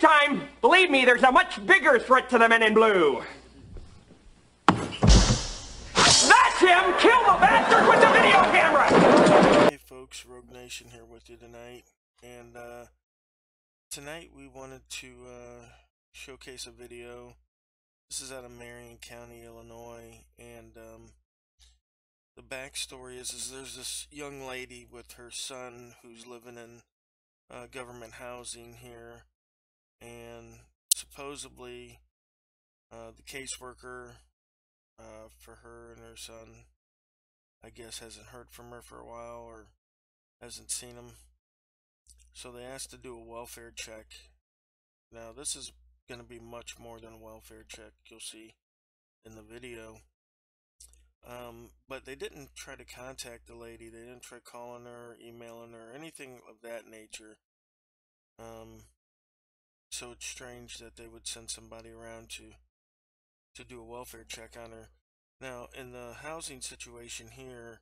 time, believe me, there's a much bigger threat to the men in blue. That's him! Kill the bastard with the video camera! Hey folks, Rogue Nation here with you tonight. And tonight we wanted to showcase a video. This is out of Marion County, Illinois. And the backstory is there's this young lady with her son who's living in government housing here. And supposedly the caseworker for her and her son, I guess, hasn't heard from her for a while or hasn't seen him. So they asked to do a welfare check. Now this is going to be much more than a welfare check, you'll see in the video. But they didn't try to contact the lady. They didn't try calling her, emailing her, anything of that nature. So it's strange that they would send somebody around to do a welfare check on her. Now, in the housing situation here,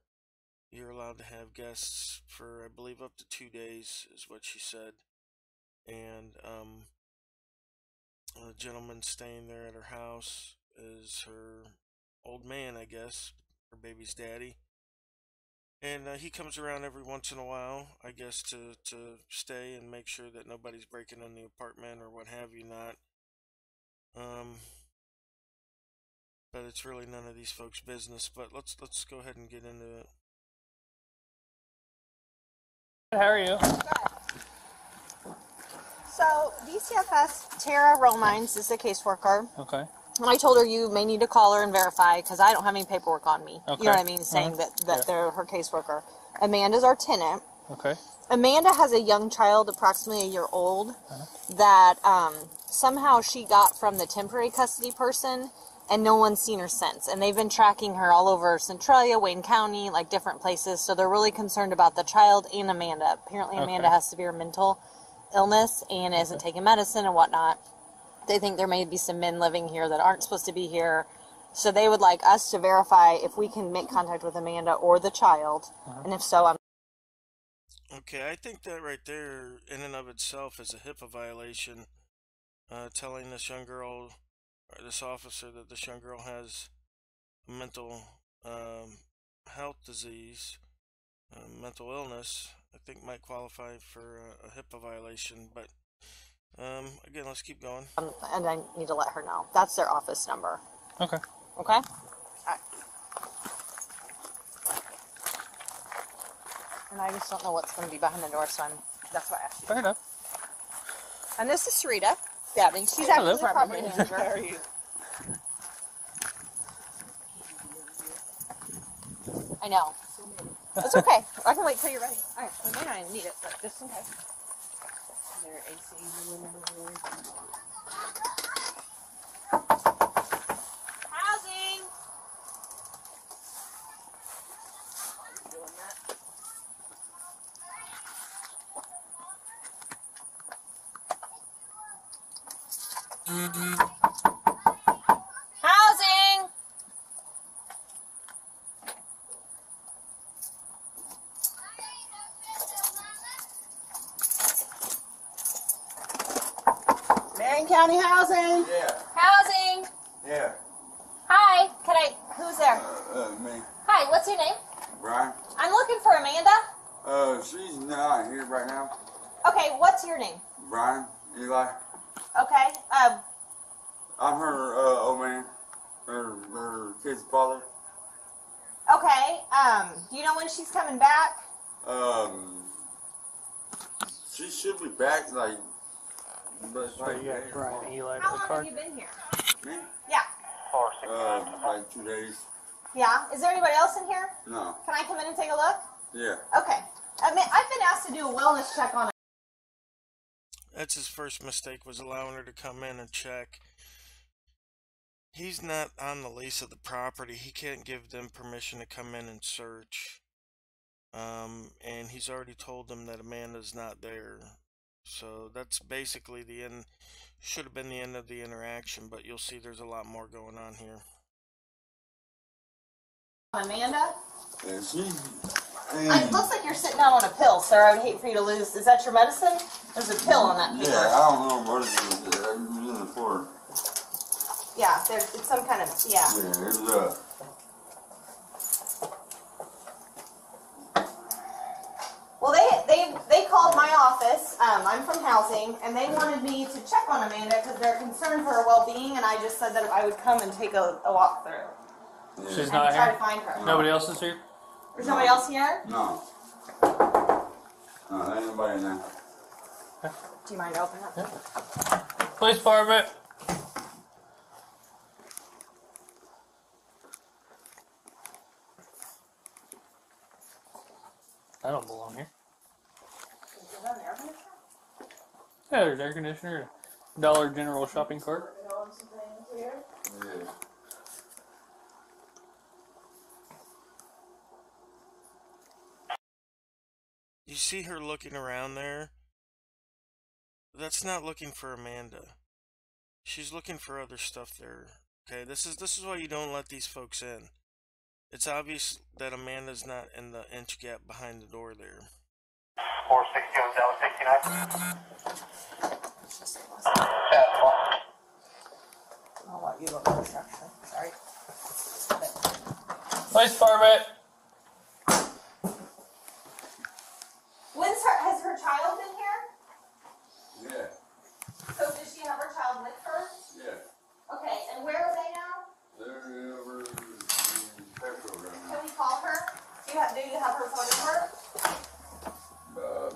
you're allowed to have guests for, I believe, up to 2 days, is what she said. And the gentleman staying there at her house is her old man, I guess, her baby's daddy. And he comes around every once in a while, I guess, to stay and make sure that nobody's breaking in the apartment or what have you not. But it's really none of these folks' business. But let's go ahead and get into it. How are you? So, DCFS Tara Romines is the caseworker. Okay. And I told her you may need to call her and verify because I don't have any paperwork on me. Okay. You know what I mean? Saying that they're her caseworker. Amanda's our tenant. Okay. Amanda has a young child, approximately a year old, that somehow she got from the temporary custody person, and no one's seen her since. And they've been tracking her all over Centralia, Wayne County, like different places. So they're really concerned about the child and Amanda. Apparently Amanda has severe mental illness and isn't taking medicine and whatnot. They think there may be some men living here that aren't supposed to be here. So they would like us to verify if we can make contact with Amanda or the child. And if so, Okay, I think that right there, in and of itself, is a HIPAA violation. Telling this young girl, or this officer, that this young girl has a mental health disease, mental illness, I think might qualify for a HIPAA violation. But again, let's keep going. and I need to let her know. That's their office number. Okay. Okay? All right. And I just don't know what's going to be behind the door, so that's why I asked you. Fair enough. And this is Sarita Dabney. She's actually the property manager. How are you? I know. It's okay. I can wait till you're ready. All right. I may not need it, but just in case. There AC housing. Housing. Marion County Housing? Yeah. Housing. Yeah. Hi. Who's there? Me. Hi. What's your name? Brian? I'm looking for Amanda. She's not here right now. Okay. What's your name? Brian? Eli? Okay. I'm her, old man. Her kid's father. Okay. Do you know when she's coming back? She should be back, like, but So you got Brian and Eli How for the long card. have you been here? me? Yeah. Like 2 days. Yeah. Is there anybody else in here? No. Can I come in and take a look? Yeah. Okay. I've been asked to do a wellness check on it. That's his first mistake, was allowing her to come in and check. He's not on the lease of the property. He can't give them permission to come in and search. And he's already told them that Amanda's not there. So that's basically the end. Should have been the end of the interaction, but you'll see there's a lot more going on here. Amanda? Yeah, she's... It looks like you're sitting down on a pill, sir. I would hate for you to lose. Is that your medicine? There's a pill on that paper. Yeah, I don't know what it is. Yeah, it's some kind of, yeah. Yeah, there's Well, they called my office. I'm from housing, and they wanted me to check on Amanda because they're concerned for her well-being, and I just said that I would come and take a walk through. Yeah. She's And not try here? to find her. Nobody else is here? There's nobody else here? No. No, there ain't nobody in there. Do you mind opening up? Police department. I don't belong here. Is that an air conditioner? Yeah, there's air conditioner. Dollar General shopping cart. Yeah. You see her looking around there? That's not looking for Amanda. She's looking for other stuff there. Okay, this is why you don't let these folks in. It's obvious that Amanda's not in the inch gap behind the door there. 460 on Dallas 69. I'll let you look at the structure. Sorry. Police department. Has her child been here? Yeah. So does she have her child with her? Yeah. Okay, and where are they now? They're over in the petrol right Can we call her? Do you have her phone number? now.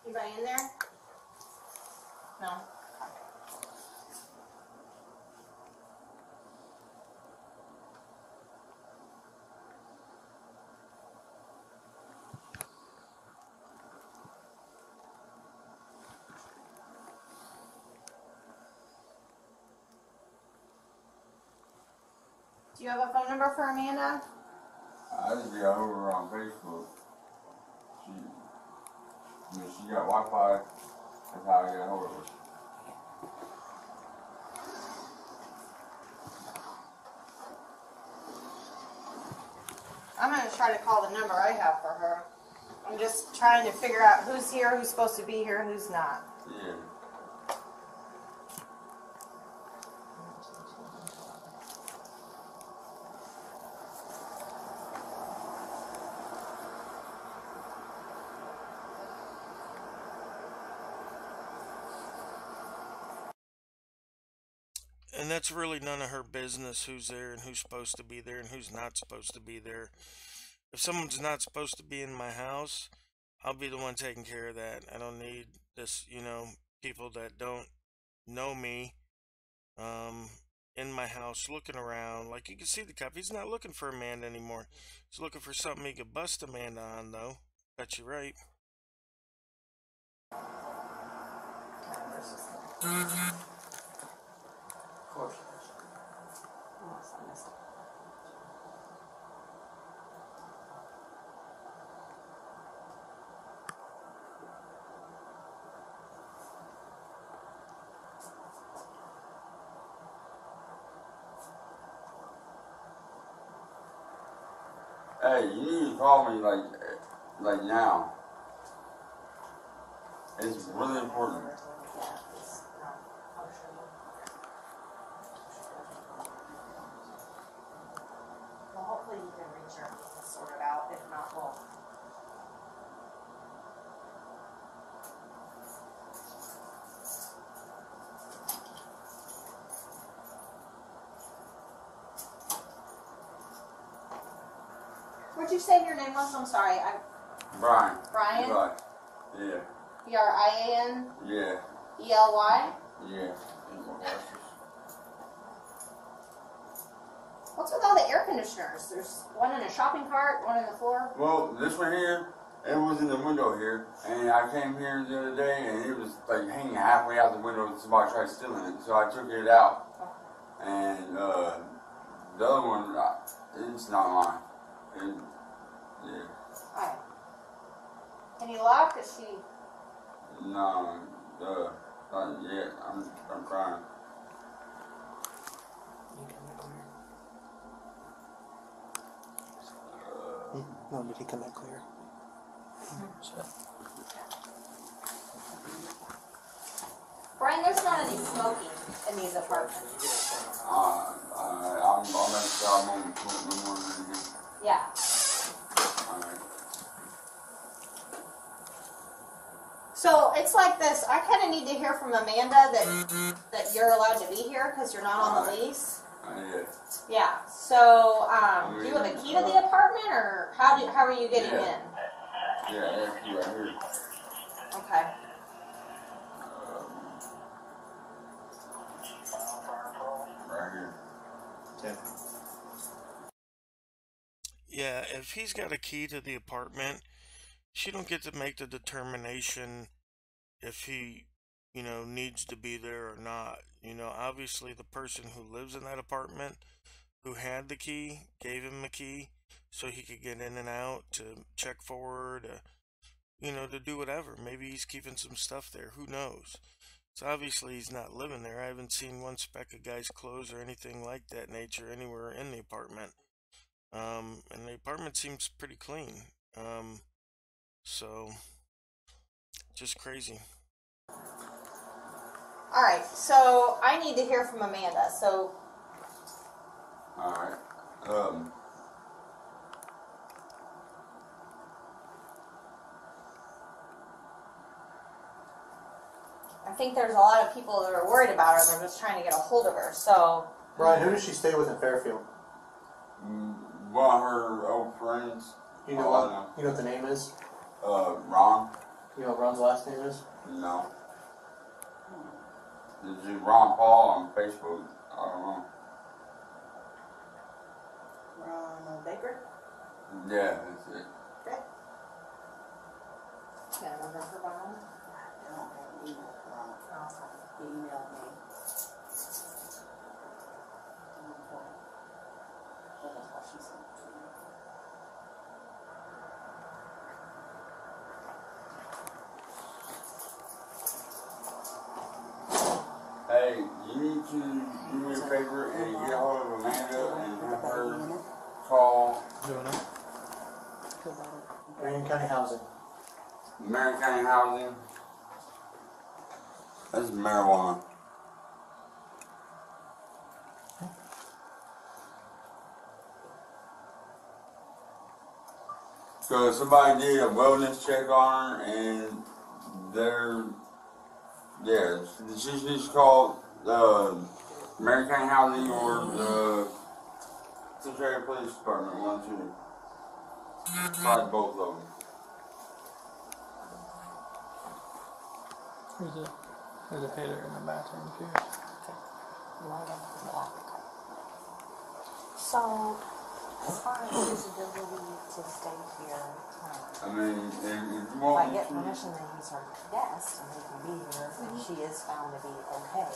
Anybody in there? No. Do you have a phone number for Amanda? I just got over on Facebook. She got Wi-Fi. That's how I got hold of her. I'm going to try to call the number I have for her. I'm just trying to figure out who's here, who's supposed to be here, who's not. Yeah. And that's really none of her business who's there and who's supposed to be there and who's not supposed to be there. If someone's not supposed to be in my house, I'll be the one taking care of that. I don't need this, people that don't know me in my house looking around. Like, you can see the cop. He's not looking for Amanda anymore. He's looking for something he could bust Amanda on, though. Bet you right. Of course it is. Unless I missed it. Hey, you need to call me like now. It's really important. Well, hopefully you can reach her and get this sorted out. If not, we'll... What'd you say your name was? I'm sorry. Brian. Brian? Right. Yeah. Brian? Yeah. Ely? Yeah. What's with all the air conditioners? There's one in a shopping cart, one in the floor. Well, this one here, it was in the window here, and I came here the other day, and it was like hanging halfway out the window, and somebody tried stealing it, so I took it out. And the other one, it's not mine. Yeah. Alright. Can you lock? Is she... No, not yet. I'm trying. No, did he come back clear? Brian, there's not any smoking in these apartments. I'll make sure I won't smoke no more than again. Yeah. Alright. So it's like this. I kind of need to hear from Amanda that you're allowed to be here because you're not on the lease. Yeah. Yeah. So do you have a key to the apartment, or how are you getting in? Yeah, that's right here. Okay. Right here. Yeah. Yeah, if he's got a key to the apartment, she don't get to make the determination if he, needs to be there or not. Obviously the person who lives in that apartment, who had the key, gave him a key so he could get in and out, to check forward, to do whatever. Maybe he's keeping some stuff there. Who knows? So obviously he's not living there. I haven't seen one speck of guy's clothes or anything like that nature anywhere in the apartment. And the apartment seems pretty clean. So just crazy. Alright, so I need to hear from Amanda. So Alright. I think there's a lot of people that are worried about her. They're just trying to get a hold of her. So Brian, who does she stay with in Fairfield? One of her old friends. You know what? You know what the name is? Ron. You know what Ron's last name is? No. Is it Ron Paul on Facebook? I don't know. Ron Baker? Yeah, that's it. Okay. can I remember her by name? I don't have an email from him. He emailed me. Well, that's what she sent to me. Hey, you need to do me a favor and get a hold of Amanda and have her call Doing it. Marion County Housing. Marion County Housing. That's marijuana. So somebody did a wellness check on her and she just called Marion County Housing or the Tyranny Police Department, one, two. Probably both of them. There's a heater in the bathroom too. So, as far as his ability to stay here, I mean, if you if I want get to, permission that he's our guest and he can be here, and she is found to be okay.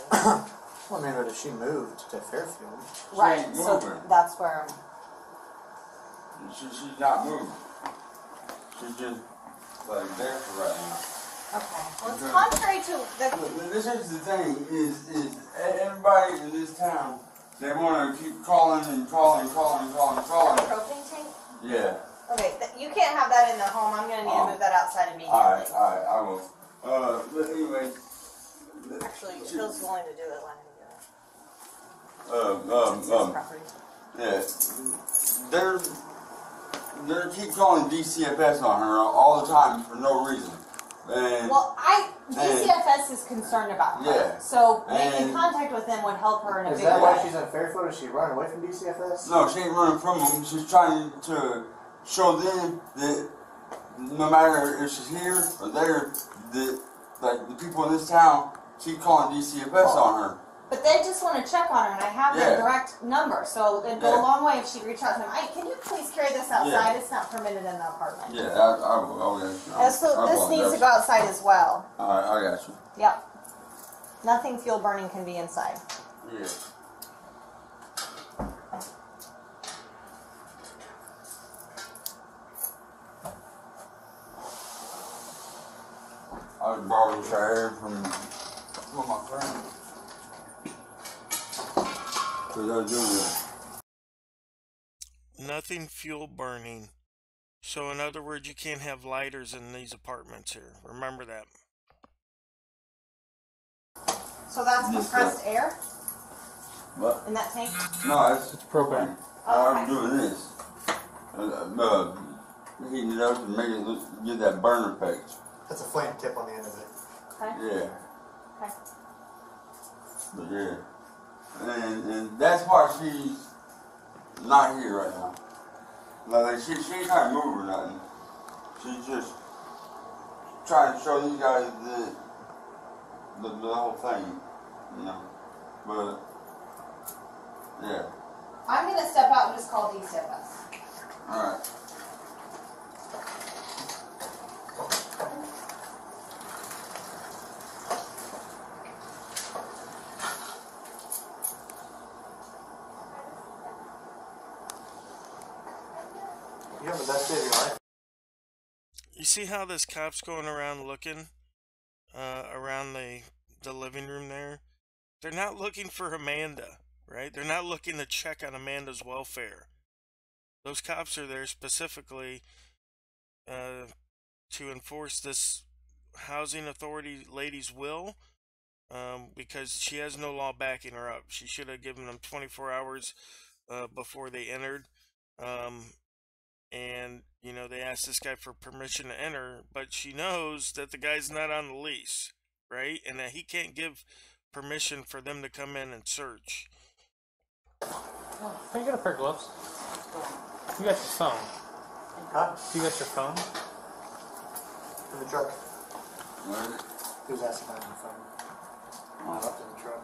Well, I mean, but if she moved to Fairfield, Right, ain't so moving. that's where, she's not moving. She's just like there for right now. okay. Well, it's Okay. contrary to the, Look, this is the thing, is everybody in this town, they want to keep calling and calling. propane tank? Yeah. Okay, you can't have that in the home. I'm gonna need to move that outside immediately. Alright, I will. But anyway. Actually, Phil's willing to do it, let him do it. It's his property. Yeah. They're keep calling DCFS on her all the time for no reason. And Well, DCFS is concerned about her. Yeah. So making And- contact with them would help her in a is big that why way. she's in Fairfield? Is she running away from DCFS? no, she ain't running from them. She's trying to show them that no matter if she's here or there, that like the people in this town keep calling DCFS on her. But they just want to check on her, and I have their Yeah. direct number, so it'd go Yeah. a long way if she'd reach out to them. Hey, can you please carry this outside? Yeah. It's not permitted in the apartment. Yeah, I will. And so this needs to go outside as well. Alright, I got you. Yep. Nothing fuel burning can be inside. Yeah. I was borrowing a chair from one of my friends. Because I was doing it. Nothing fuel burning. So in other words, you can't have lighters in these apartments here. Remember that. So that's compressed air What? in that tank? No, it's propane. I'm doing this. Heating it up and make it get that burn effect. That's a flame tip on the end of it. Okay. Yeah. Okay. But yeah. And that's why she's not here right now. Like she ain't trying to move or nothing. She's just trying to show these guys the whole thing, you know. But yeah. I'm gonna step out and just call DCFS. Alright. You have the best day of your life. You see how this cop's going around looking around the living room there? They're not looking for Amanda, right? They're not looking to check on Amanda's welfare. Those cops are there specifically to enforce this housing authority lady's will, because she has no law backing her up. She should have given them 24 hours before they entered. And, you know, they asked this guy for permission to enter, but she knows that the guy's not on the lease, right? And that he can't give permission for them to come in and search. Can you get a pair of gloves? You got your phone. Huh? You got your phone? In the truck. Alright. He was asking about your phone. I left it in the truck.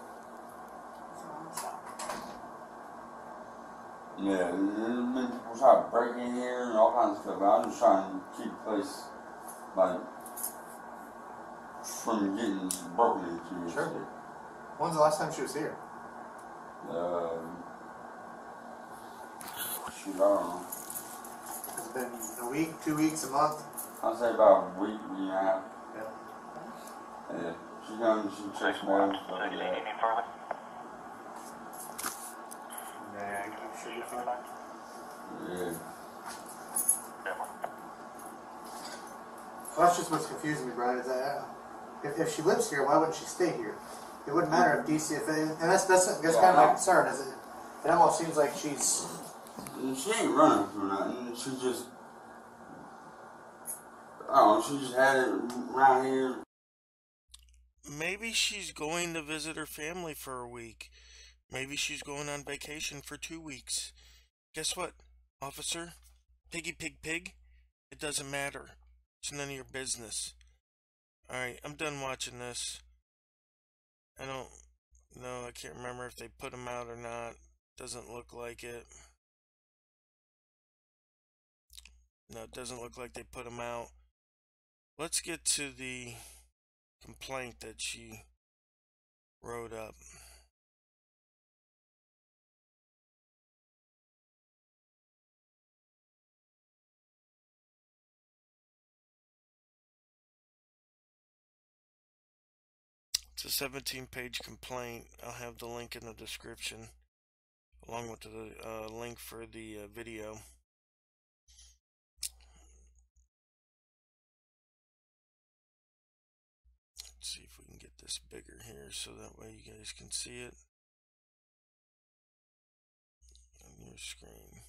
Yeah, and then people try to break in here and all kinds of stuff. I'm just trying to keep the place like from getting broken into. And Sure. shit. When's the last time she was here? Shoot, I don't know. It's been a week, 2 weeks, a month. I'd say about a week, week and a half. Yeah. Yeah, she comes, she checks mail and stuff like that. Yeah, I'm sure you're fine. Yeah. Well, that's just what's confusing me, Brian. Is that if she lives here, why wouldn't she stay here? It wouldn't matter if DCFA, and that's kind of my concern. Is it almost seems like she's. She ain't running from nothing. She just, I don't know, she just had it around here. Maybe she's going to visit her family for a week. Maybe she's going on vacation for 2 weeks. Guess what, officer? Piggy pig pig? It doesn't matter. It's none of your business. Alright, I'm done watching this. I don't know, I can't remember if they put him out or not. Doesn't look like it. No, it doesn't look like they put him out. Let's get to the complaint that she wrote up. It's a 17-page complaint. I'll have the link in the description, along with the link for the video. Let's see if we can get this bigger here so that way you guys can see it on your screen.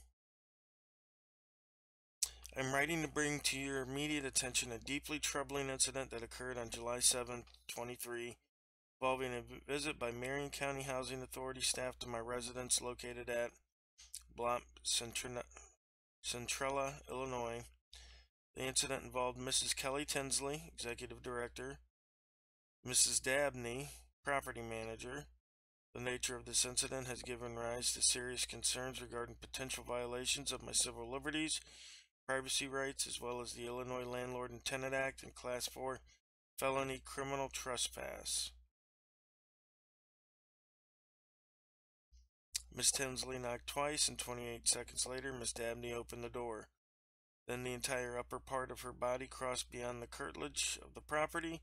I'm writing to bring to your immediate attention a deeply troubling incident that occurred on July 7th, 23, involving a visit by Marion County Housing Authority staff to my residence located at Block Centrella, Illinois. The incident involved Mrs. Kelly Tinsley, Executive Director, Mrs. Dabney, Property Manager. The nature of this incident has given rise to serious concerns regarding potential violations of my civil liberties, privacy rights, as well as the Illinois Landlord and Tenant Act and Class 4 felony criminal trespass. Miss Tinsley knocked twice, and 28 seconds later, Miss Dabney opened the door. Then the entire upper part of her body crossed beyond the curtilage of the property,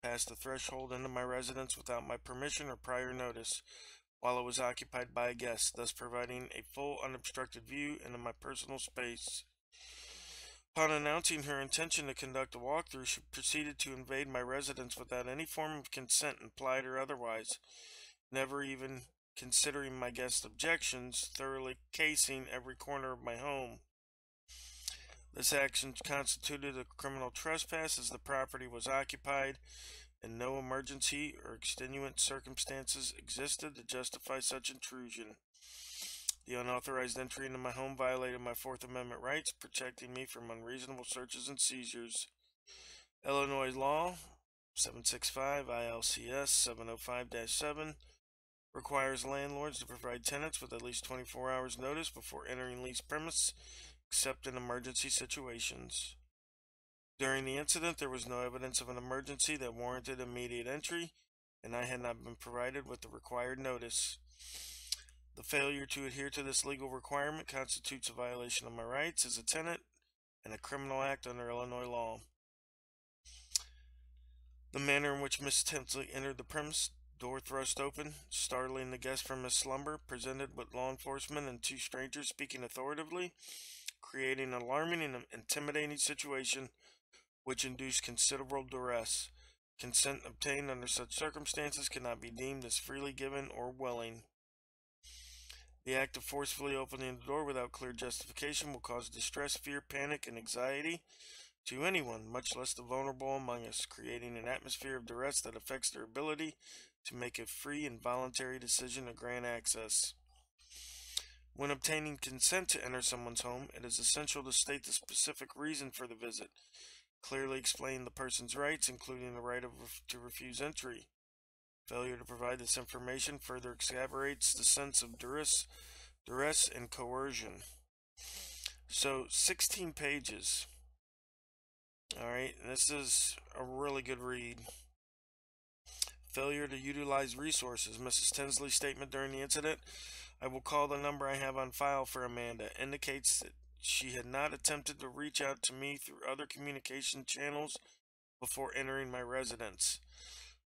past the threshold into my residence without my permission or prior notice, while it was occupied by a guest, thus providing a full unobstructed view into my personal space. Upon announcing her intention to conduct a walkthrough, she proceeded to invade my residence without any form of consent, implied or otherwise, never even considering my guest's objections, thoroughly casing every corner of my home. This action constituted a criminal trespass as the property was occupied and no emergency or extenuant circumstances existed to justify such intrusion. The unauthorized entry into my home violated my Fourth Amendment rights, protecting me from unreasonable searches and seizures. Illinois law 765 ILCS 705-7 requires landlords to provide tenants with at least 24 hours notice before entering leased premises, except in emergency situations. During the incident, there was no evidence of an emergency that warranted immediate entry, and I had not been provided with the required notice. The failure to adhere to this legal requirement constitutes a violation of my rights as a tenant and a criminal act under Illinois law. The manner in which Miss Tinsley entered the premise, door thrust open, startling the guest from his slumber, presented with law enforcement and two strangers speaking authoritatively, creating an alarming and intimidating situation which induced considerable duress. Consent obtained under such circumstances cannot be deemed as freely given or willing. The act of forcefully opening the door without clear justification will cause distress, fear, panic, and anxiety to anyone, much less the vulnerable among us, creating an atmosphere of duress that affects their ability to make a free and voluntary decision to grant access. When obtaining consent to enter someone's home, it is essential to state the specific reason for the visit, clearly explain the person's rights, including the right to refuse entry. Failure to provide this information further exacerbates the sense of duress and coercion. So, 16 pages. Alright, this is a really good read. Failure to utilize resources. Mrs. Tinsley's statement during the incident, "I will call the number I have on file for Amanda," indicates that she had not attempted to reach out to me through other communication channels before entering my residence.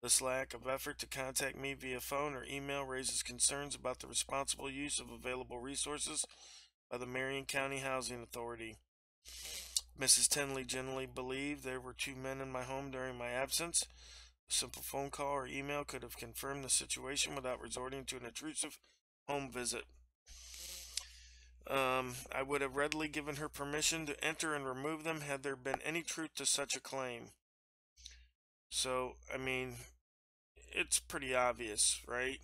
This lack of effort to contact me via phone or email raises concerns about the responsible use of available resources by the Marion County Housing Authority. Mrs. Tinley generally believed there were two men in my home during my absence. A simple phone call or email could have confirmed the situation without resorting to an intrusive home visit. I would have readily given her permission to enter and remove them had there been any truth to such a claim. So, I mean, it's pretty obvious, right?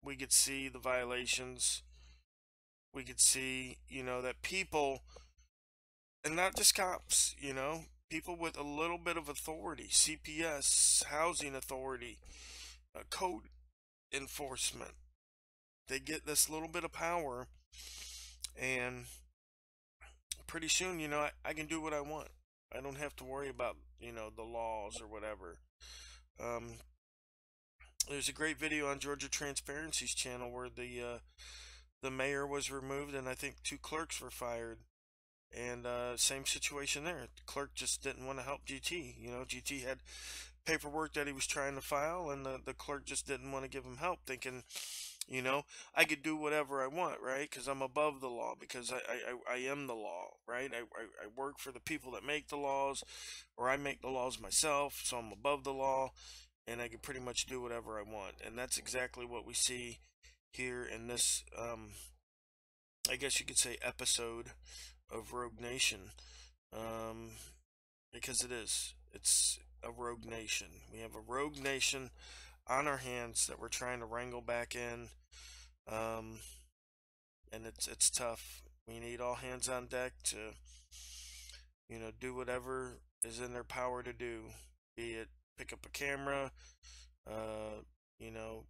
We could see the violations. We could see, that people, and not just cops, people with a little bit of authority, CPS, housing authority, code enforcement, they get this little bit of power, and pretty soon, I can do what I want. I don't have to worry about, the laws or whatever. There's a great video on Georgia Transparency's channel where the mayor was removed and I think two clerks were fired. And same situation there. The clerk just didn't want to help GT. GT had paperwork that he was trying to file, and the clerk just didn't want to give him help, thinking, I could do whatever I want, right? Because I'm above the law, because I am the law, right? I work for the people that make the laws, or I make the laws myself, so I'm above the law, and I can pretty much do whatever I want. And that's exactly what we see here in this, I guess you could say, episode of Rogue Nation, because it's a rogue nation. We have a rogue nation on our hands that we're trying to wrangle back in, and it's tough. We need all hands on deck to do whatever is in their power to do, be it pick up a camera,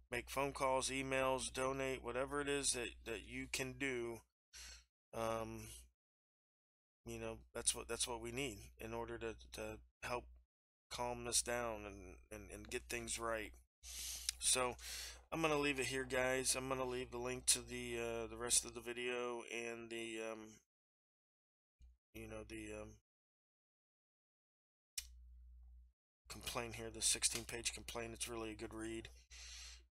make phone calls, emails, donate, whatever it is that you can do. That's what we need in order to help calm this down and get things right. So I'm gonna leave it here, guys. I'm gonna leave the link to the rest of the video and the you know, the complaint here, the 16-page complaint. It's really a good read.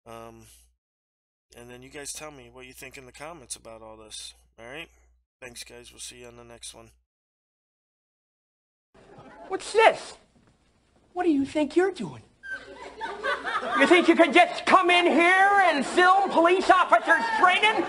And then you guys tell me what you think in the comments about all this. Alright? Thanks, guys. We'll see you on the next one. What's this? What do you think you're doing? You think you can just come in here and film police officers training?